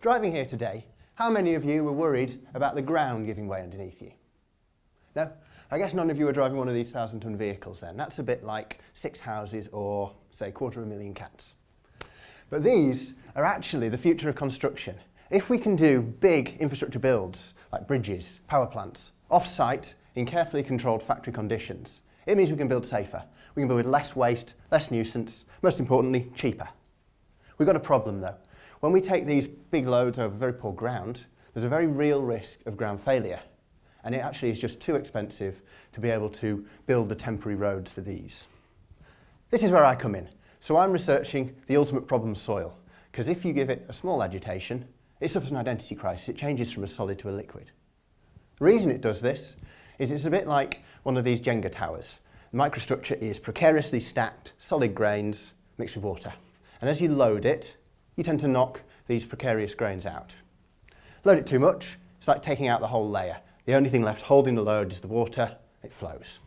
Driving here today, how many of you were worried about the ground giving way underneath you? No? I guess none of you are driving one of these 1,000-ton vehicles then. That's a bit like 6 houses or, say, 250,000 cats. But these are actually the future of construction. If we can do big infrastructure builds, like bridges, power plants, off-site, in carefully controlled factory conditions, it means we can build safer. We can build with less waste, less nuisance, most importantly, cheaper. We've got a problem though. When we take these big loads over very poor ground, there's a very real risk of ground failure. And it actually is just too expensive to be able to build the temporary roads for these. This is where I come in. So I'm researching the ultimate problem soil, because if you give it a small agitation, it suffers an identity crisis. It changes from a solid to a liquid. The reason it does this is it's a bit like one of these Jenga towers. The microstructure is precariously stacked, solid grains mixed with water. And as you load it, you tend to knock these precarious grains out. Load it too much, it's like taking out the whole layer. The only thing left holding the load is the water, it flows.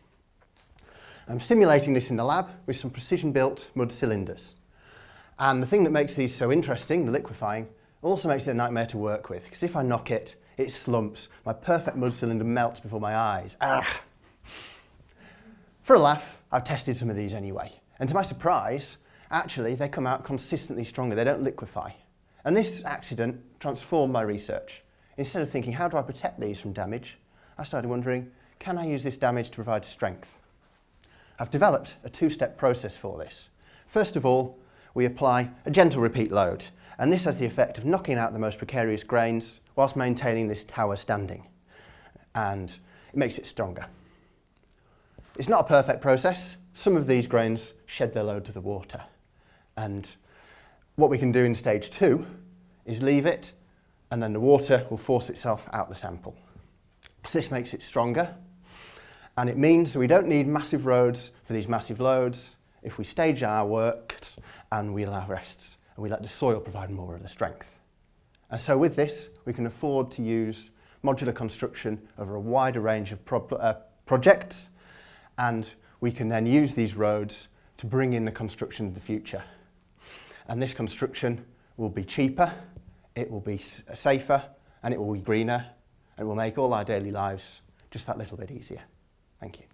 I'm simulating this in the lab with some precision-built mud cylinders. And the thing that makes these so interesting, the liquefying, also makes it a nightmare to work with, because if I knock it, it slumps. My perfect mud cylinder melts before my eyes. Ah. For a laugh, I've tested some of these anyway. And to my surprise, actually, they come out consistently stronger. They don't liquefy. And this accident transformed my research. Instead of thinking, how do I protect these from damage, I started wondering, can I use this damage to provide strength? I've developed a two-step process for this. First of all, we apply a gentle repeat load, and this has the effect of knocking out the most precarious grains whilst maintaining this tower standing, and it makes it stronger. It's not a perfect process. Some of these grains shed their load to the water, and what we can do in stage 2 is leave it, and then the water will force itself out the sample. So this makes it stronger, and it means that we don't need massive roads for these massive loads if we stage our works and we allow rests and we let the soil provide more of the strength. And so with this, we can afford to use modular construction over a wider range of projects, and we can then use these roads to bring in the construction of the future. And this construction will be cheaper, it will be safer, and it will be greener, and it will make all our daily lives just that little bit easier. Thank you.